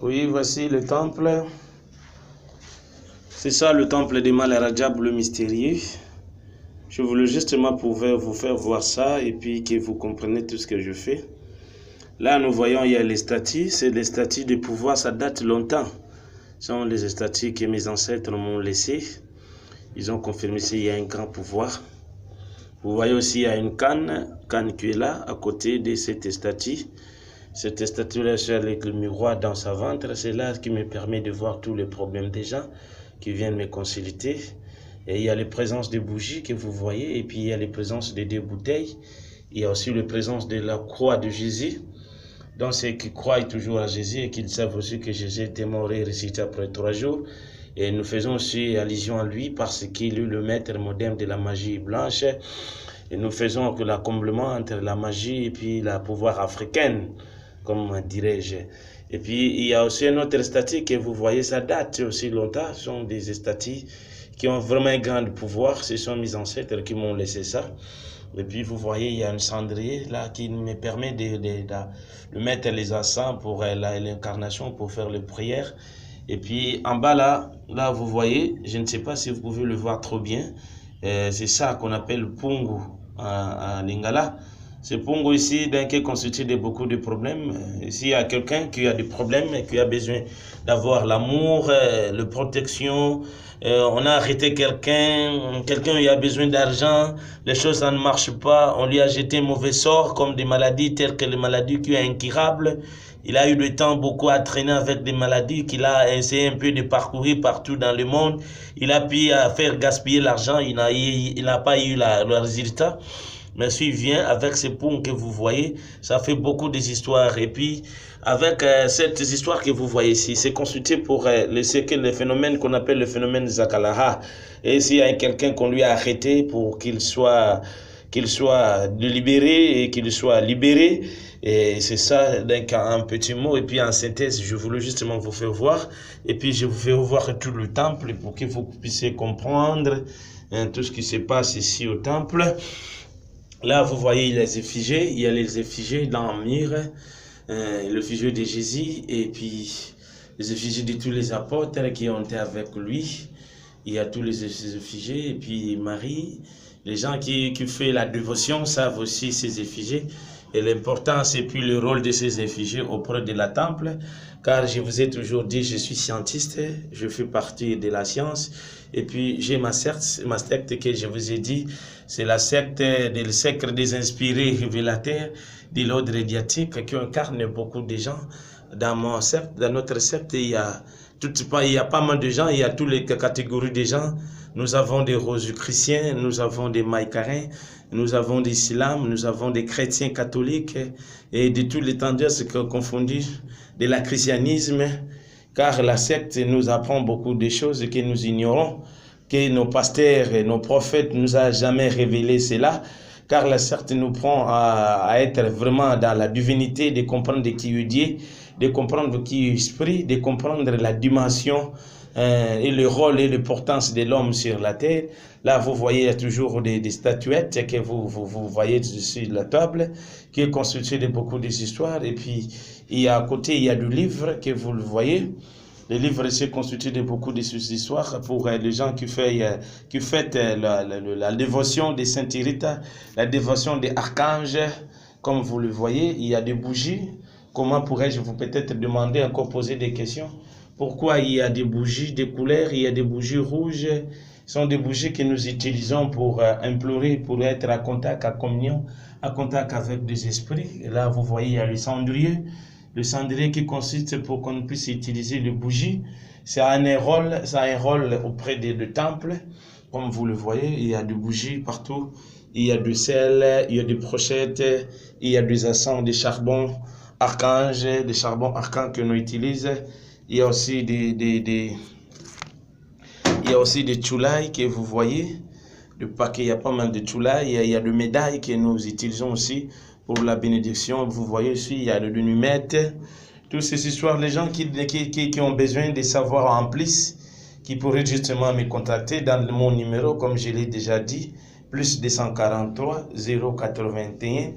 Oui, voici le temple. C'est ça le temple de Malarajab le mystérieux. Je voulais justement pouvoir vous faire voir ça et puis que vous compreniez tout ce que je fais. Là, nous voyons, il y a les statues. C'est les statues de pouvoir, ça date longtemps. Ce sont les statues que mes ancêtres m'ont laissées. Ils ont confirmé qu'il y a un grand pouvoir. Vous voyez aussi, il y a une canne qui est là, à côté de cette statue. Cette statue-là, avec le miroir dans sa ventre, c'est là qui me permet de voir tous les problèmes des gens qui viennent me consulter. Et il y a les présences de bougies que vous voyez, et puis il y a les présences de 2 bouteilles. Il y a aussi la présence de la croix de Jésus. Donc ceux qui croient toujours à Jésus et qui savent aussi que Jésus était mort et ressuscité après 3 jours. Et nous faisons aussi allusion à lui parce qu'il est le maître moderne de la magie blanche. Et nous faisons que l'accomplement entre la magie et puis la pouvoir africaine, comme dirais-je. Et puis il y a aussi une autre statue que vous voyez, ça date aussi longtemps. Ce sont des statues qui ont vraiment un grand pouvoir. Ce sont mes ancêtres qui m'ont laissé ça. Et puis vous voyez, il y a un cendrier là qui me permet de mettre les encens pour l'incarnation, pour faire les prières. Et puis en bas là vous voyez, je ne sais pas si vous pouvez le voir trop bien, c'est ça qu'on appelle pungu en lingala. Ce pungu ici, qui est constitué de beaucoup de problèmes. S'il y a quelqu'un qui a des problèmes, qui a besoin d'avoir l'amour, la protection, on a arrêté quelqu'un il a besoin d'argent, les choses ça ne marchent pas, on lui a jeté un mauvais sort comme des maladies telles que les maladies qui sont incurables. Il a eu le temps beaucoup à traîner avec des maladies qu'il a essayé un peu de parcourir partout dans le monde. Il a pu faire gaspiller l'argent, il n'a pas eu le résultat. Mais s'il vient avec ces ponts que vous voyez, ça fait beaucoup des histoires. Et puis, avec cette histoire que vous voyez ici, c'est consulté pour le phénomène qu'on appelle le phénomène Zakalaha. Et s'il y a quelqu'un qu'on lui a arrêté pour qu'il soit libéré et qu'il soit libéré, et c'est ça, donc un petit mot, et puis en synthèse, je voulais justement vous faire voir, et puis je vous fais voir tout le temple pour que vous puissiez comprendre tout ce qui se passe ici au temple. Là, vous voyez les effigies, il y a les effigies dans le mur, l'effigie de Jésus, et puis les effigies de tous les apôtres qui ont été avec lui. Il y a tous les effigies, et puis Marie. Les gens qui font la dévotion savent aussi ces effigies. Et l'important, c'est puis le rôle de ces effigies auprès de la temple. Car je vous ai toujours dit, je suis scientiste, je fais partie de la science. Et puis, j'ai ma secte que je vous ai dit, c'est la secte des inspirés révélateurs de l'ordre médiatique qui incarne beaucoup de gens. Dans notre secte, il y a pas mal de gens, il y a toutes les catégories de gens. Nous avons des rosicruciens, nous avons des maïcarins, nous avons des islam, nous avons des chrétiens catholiques et de toutes les tendances confondues de la christianisme, car la secte nous apprend beaucoup de choses que nous ignorons, que nos pasteurs et nos prophètes nous ont jamais révélé cela, car la secte nous prend à être vraiment dans la divinité, de comprendre qui est Dieu, de comprendre qui est esprit, de comprendre la dimension et le rôle et l'importance de l'homme sur la terre. Là, vous voyez, il y a toujours des statuettes que vous voyez sur la table, qui est constituée de beaucoup d'histoires. Et puis, à côté, il y a du livre que vous le voyez. Le livre est constitué de beaucoup d'histoires pour les gens qui fêtent la dévotion des Sainte Rita, la dévotion des archanges. Comme vous le voyez, il y a des bougies. Comment pourrais-je vous peut-être demander, encore poser des questions? Pourquoi il y a des bougies de couleur, il y a des bougies rouges? Ce sont des bougies que nous utilisons pour implorer, pour être à contact, à communion, à contact avec des esprits. Et là, vous voyez, il y a le cendrier qui consiste pour qu'on puisse utiliser les bougies. Ça a un rôle auprès des temples. Comme vous le voyez, il y a des bougies partout. Il y a du sel, il y a des brochettes, il y a des encens, des charbons archanges, des charbons archanges que nous utilisons. Il y a aussi des choulailles que vous voyez. Le paquet, il y a pas mal de choulailles. Il y a des médailles que nous utilisons aussi pour la bénédiction. Vous voyez aussi, il y a le numètre. Toutes ces histoires, les gens qui ont besoin de savoir en plus, qui pourraient justement me contacter dans mon numéro, comme je l'ai déjà dit, plus 243 081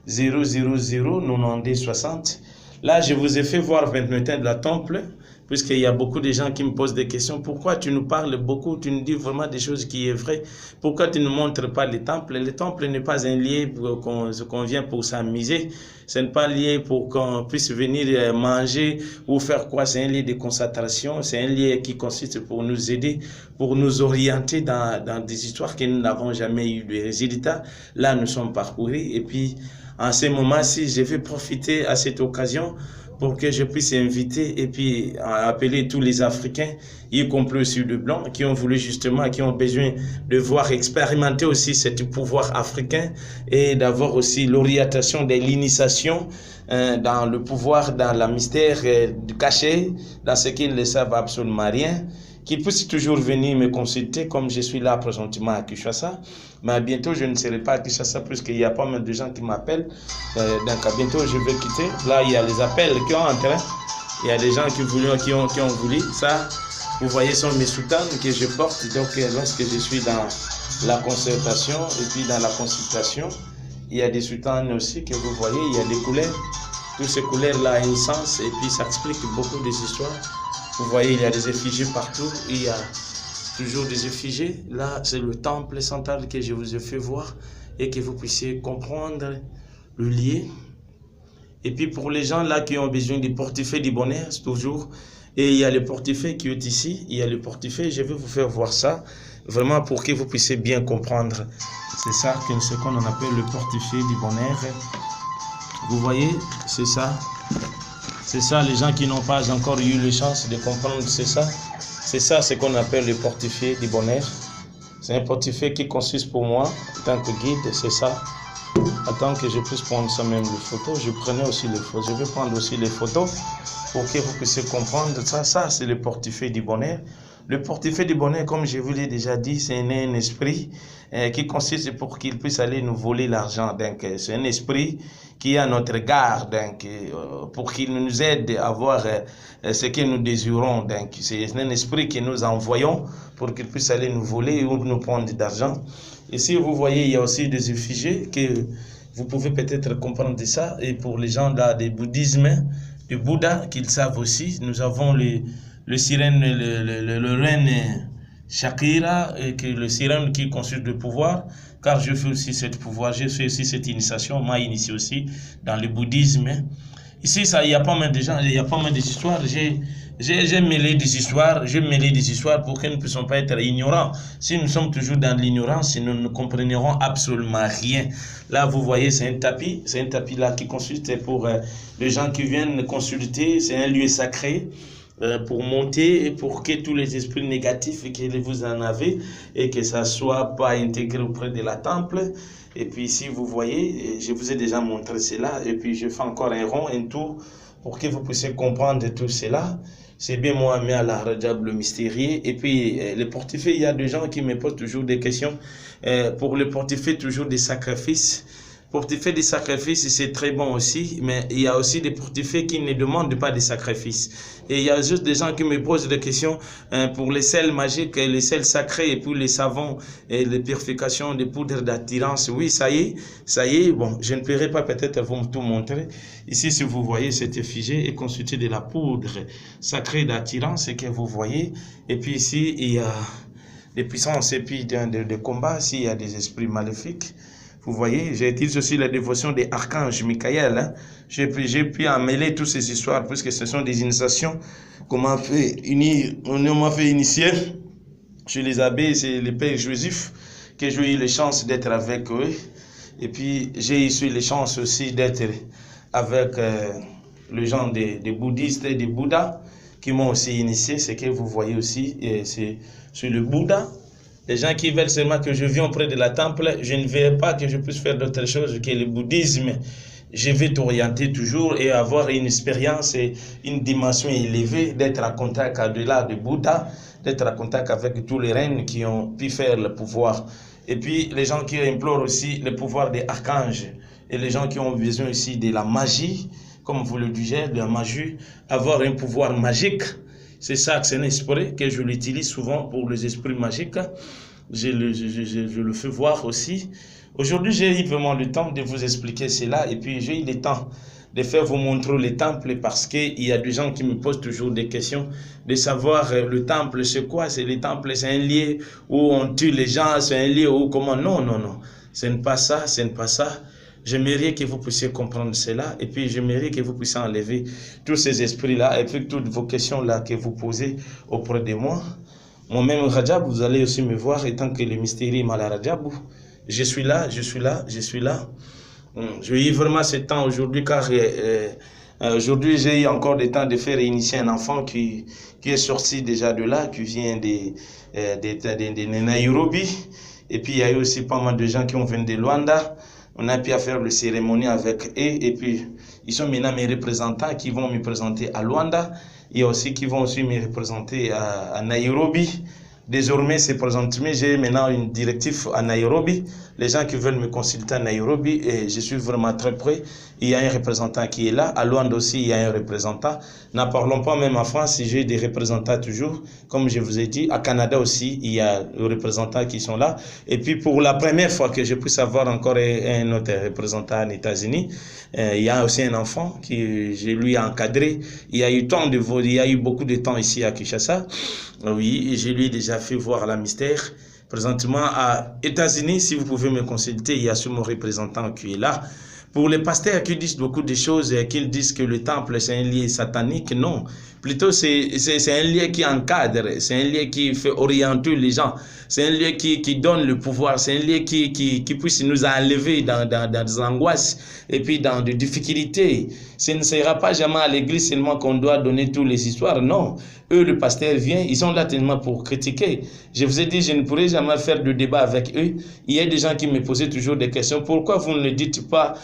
000 92 60. Là, je vous ai fait voir maintenant de la temple, puisqu'il y a beaucoup de gens qui me posent des questions. Pourquoi tu nous parles beaucoup, tu nous dis vraiment des choses qui sont vraies? Pourquoi tu ne montres pas les temples? Le temple n'est pas un lieu qu'on vient pour s'amuser. Ce n'est pas un lieu pour qu'on puisse venir manger ou faire quoi. C'est un lieu de concentration. C'est un lieu qui consiste pour nous aider, pour nous orienter dans des histoires que nous n'avons jamais eu de résultats. Là, nous sommes parcourus. Et puis, en ce moment-ci, je vais profiter à cette occasion pour que je puisse inviter et puis appeler tous les Africains, y compris aussi les Blancs, qui ont voulu justement, qui ont besoin de voir expérimenter aussi ce pouvoir africain et d'avoir aussi l'orientation de l'initiation dans le pouvoir, dans la mystère caché, dans ce qu'ils ne savent absolument rien, qu'ils puissent toujours venir me consulter comme je suis là présentement à Kinshasa. Mais bientôt, je ne serai pas à Kinshasa puisqu'il y a pas mal de gens qui m'appellent. Donc, à bientôt, je vais quitter. Là, il y a les appels qui sont en train. Il y a des gens qui ont voulu. Ça, vous voyez, sont mes soutanes que je porte. Donc, lorsque je suis dans la concertation et puis dans la consultation, il y a des soutanes aussi que vous voyez. Il y a des couleurs. Toutes ces couleurs-là ont un sens et puis ça explique beaucoup des histoires. Vous voyez, il y a des effigies partout. Il y a toujours des effigies. Là, c'est le temple central que je vous ai fait voir et que vous puissiez comprendre le lien. Et puis, pour les gens là qui ont besoin du portefeuille du bonheur, toujours. Et il y a le portefeuille qui est ici. Il y a le portefeuille. Je vais vous faire voir ça. Vraiment pour que vous puissiez bien comprendre. C'est ça, ce qu'on appelle le portefeuille du bonheur. Vous voyez, c'est ça. C'est ça, les gens qui n'ont pas encore eu la chance de comprendre, c'est ça. C'est ça ce qu'on appelle le portefeuille du bonheur. C'est un portefeuille qui consiste pour moi, en tant que guide, c'est ça. Attends que je puisse prendre ça même les photos. Je prenais aussi les photos. Je vais prendre aussi les photos pour que vous puissiez comprendre ça. Ça, c'est le portefeuille du bonheur. Le portefeuille du bonheur, comme je vous l'ai déjà dit, c'est un esprit qui consiste pour qu'il puisse aller nous voler l'argent. Donc, c'est un esprit qui est à notre garde, donc, pour qu'il nous aide à avoir ce que nous désirons. Donc, c'est un esprit que nous envoyons pour qu'il puisse aller nous voler ou nous prendre d'argent. Ici, vous voyez, il y a aussi des effigies que vous pouvez peut-être comprendre de ça. Et pour les gens là, du bouddhisme, du Bouddha, qu'ils savent aussi, nous avons le sirène, le reine Shakira, et que le sirène qui consulte le pouvoir, car je fais aussi cette pouvoir, je fais aussi cette initiation, m'a initié aussi dans le bouddhisme. Ici, ça, il y a pas mal de gens, il y a pas mal d'histoires. J'ai mêlé des histoires, pour que nous ne puissions pas être ignorants. Si nous sommes toujours dans l'ignorance, nous ne comprendrons absolument rien. Là, vous voyez, c'est un tapis là qui consiste pour les gens qui viennent consulter, c'est un lieu sacré. Pour monter et pour que tous les esprits négatifs que vous en avez et que ça soit pas intégré auprès de la temple. Et puis ici vous voyez, je vous ai déjà montré cela et puis je fais encore un rond, un tour pour que vous puissiez comprendre tout cela. C'est bien moi, mais à la Rajab le mystérieux. Et puis le portefeuille, il y a des gens qui me posent toujours des questions pour le portefeuille, toujours des sacrifices. Portefeuille des sacrifices, c'est très bon aussi, mais il y a aussi des portefeuilles qui ne demandent pas de sacrifices. Et il y a juste des gens qui me posent des questions pour les sels magiques, les sels sacrés, et puis les savons, et les purifications des poudres d'attirance. Oui, ça y est, bon, je ne pourrai pas peut-être vous tout montrer. Ici, si vous voyez, cette effigie est constituée de la poudre sacrée d'attirance que vous voyez. Et puis ici, il y a des puissances, et puis de combat, s'il y a des esprits maléfiques. Vous voyez, j'ai utilisé aussi la dévotion des archanges Michael. Hein. J'ai pu emmêler toutes ces histoires, puisque ce sont des initiations qu'on m'a fait initier chez les abbés, c'est le Père Joseph, que j'ai eu la chance d'être avec eux. Et puis, j'ai eu la chance aussi d'être avec les gens des bouddhistes et des Bouddhas qui m'ont aussi initié. Ce que vous voyez aussi, c'est sur le Bouddha. Les gens qui veulent seulement que je vienne auprès de la temple, je ne verrai pas que je puisse faire d'autres choses que le bouddhisme. Je vais t'orienter toujours et avoir une expérience et une dimension élevée, d'être en contact au-delà du Bouddha, d'être en contact avec tous les reines qui ont pu faire le pouvoir. Et puis les gens qui implorent aussi le pouvoir des archanges et les gens qui ont besoin aussi de la magie, comme vous le disiez, de la magie, avoir un pouvoir magique. C'est ça, c'est un esprit que je l'utilise souvent pour les esprits magiques. Je le fais voir aussi. Aujourd'hui, j'ai eu vraiment le temps de vous expliquer cela et puis j'ai eu le temps de faire vous montrer les temples parce qu'il y a des gens qui me posent toujours des questions de savoir le temple c'est quoi, c'est les temples, c'est un lieu où on tue les gens, c'est un lieu où comment, non, non, non, ce n'est pas ça, ce n'est pas ça. J'aimerais que vous puissiez comprendre cela et puis j'aimerais que vous puissiez enlever tous ces esprits-là et puis toutes vos questions-là que vous posez auprès de moi. Moi-même, Rajab, vous allez aussi me voir étant que le mystérieux Mala Rajab. Je suis là, je suis là, je suis là. Je vis vraiment ce temps aujourd'hui car aujourd'hui j'ai eu encore le temps de faire initier un enfant qui est sorti déjà de là, qui vient de Nairobi. Et puis il y a eu aussi pas mal de gens qui ont venu de Luanda. On a pu faire le cérémonie avec eux et puis ils sont maintenant mes représentants qui vont me présenter à Luanda. Il y a aussi qui vont aussi me représenter à Nairobi. Désormais, c'est présentement, j'ai maintenant une directive à Nairobi. Les gens qui veulent me consulter à Nairobi, et je suis vraiment très prêt. Il y a un représentant qui est là. À Luanda aussi, il y a un représentant. N'en parlons pas même en France, j'ai des représentants toujours. Comme je vous ai dit, à Canada aussi, il y a des représentants qui sont là. Et puis, pour la première fois que je puisse avoir encore un autre représentant aux États-Unis, il y a aussi un enfant qui je lui ai encadré. Il y a eu beaucoup de temps ici à Kinshasa. Oui, je lui ai déjà fait voir la mystère. Présentement, à États-Unis, si vous pouvez me consulter, il y a ce mon représentant qui est là. Pour les pasteurs qui disent beaucoup de choses, qu'ils disent que le temple c'est un lieu satanique, non. Plutôt c'est un lieu qui encadre, c'est un lieu qui fait orienter les gens, c'est un lieu qui donne le pouvoir, c'est un lieu qui puisse nous enlever dans des angoisses et puis dans des difficultés. Ce ne sera pas jamais à l'église seulement qu'on doit donner toutes les histoires, non. Eux, le pasteur vient, ils sont là tellement pour critiquer. Je vous ai dit, je ne pourrai jamais faire de débat avec eux. Il y a des gens qui me posaient toujours des questions. Pourquoi vous ne dites pas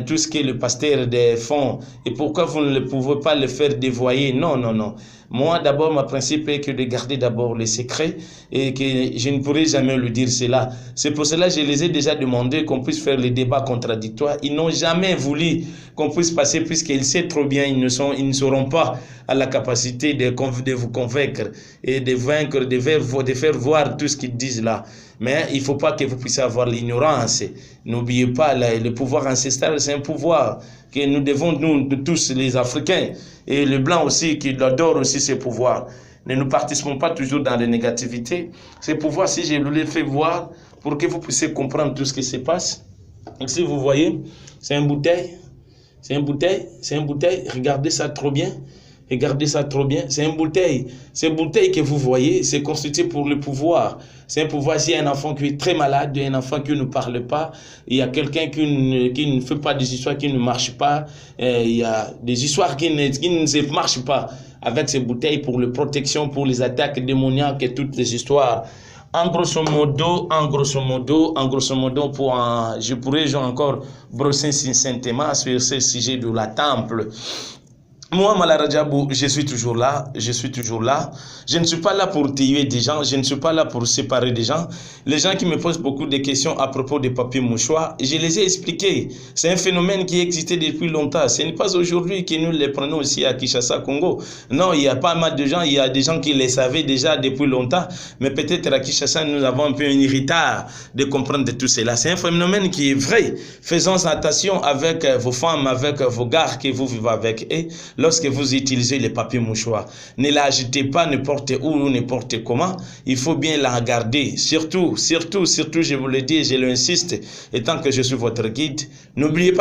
tout ce que le pasteur font et pourquoi vous ne pouvez pas le faire dévoyer? Non, non, non. Moi, d'abord, ma principe est que de garder d'abord les secrets et que je ne pourrai jamais le dire cela. C'est pour cela que je les ai déjà demandé qu'on puisse faire les débats contradictoires. Ils n'ont jamais voulu qu'on puisse passer puisqu'ils savent trop bien, ils ne seront pas à la capacité de vous convaincre et de vaincre, de faire voir tout ce qu'ils disent là. Mais il ne faut pas que vous puissiez avoir l'ignorance. N'oubliez pas, le pouvoir ancestral, c'est un pouvoir que nous devons, nous tous les Africains, et les Blancs aussi, qui adorent aussi ces pouvoirs. Ne nous participons pas toujours dans les négativités. Ces pouvoirs, si je vous les fais voir, pour que vous puissiez comprendre tout ce qui se passe. Ici, vous voyez, c'est une bouteille. C'est une bouteille, c'est une bouteille. Regardez ça trop bien. Regardez ça trop bien. C'est une bouteille. Cette bouteille que vous voyez, c'est constitué pour le pouvoir. C'est un pouvoir. S'il y a un enfant qui est très malade, un enfant qui ne parle pas, il y a quelqu'un qui ne fait pas des histoires qui ne marchent pas, il y a des histoires qui ne marchent pas avec ces bouteilles pour la protection, pour les attaques démoniaques et toutes les histoires. En grosso modo, je pourrais encore brosser succinctement sur ce sujet de la temple. Moi, Mala Rajabou, je suis toujours là, je suis toujours là. Je ne suis pas là pour tuer des gens, je ne suis pas là pour séparer des gens. Les gens qui me posent beaucoup de questions à propos des papiers mouchoirs, je les ai expliqués. C'est un phénomène qui existait depuis longtemps. Ce n'est pas aujourd'hui que nous les prenons aussi à Kinshasa, Congo. Non, il y a pas mal de gens, il y a des gens qui les savaient déjà depuis longtemps. Mais peut-être à Kinshasa, nous avons un peu un retard de comprendre tout cela. C'est un phénomène qui est vrai. Faisons attention avec vos femmes, avec vos gars que vous vivez avec eux. Lorsque vous utilisez les papiers mouchoirs, ne l'agitez pas n'importe où ou n'importe comment. Il faut bien la garder. Surtout, je vous le dis, je l'insiste, étant que je suis votre guide, n'oubliez pas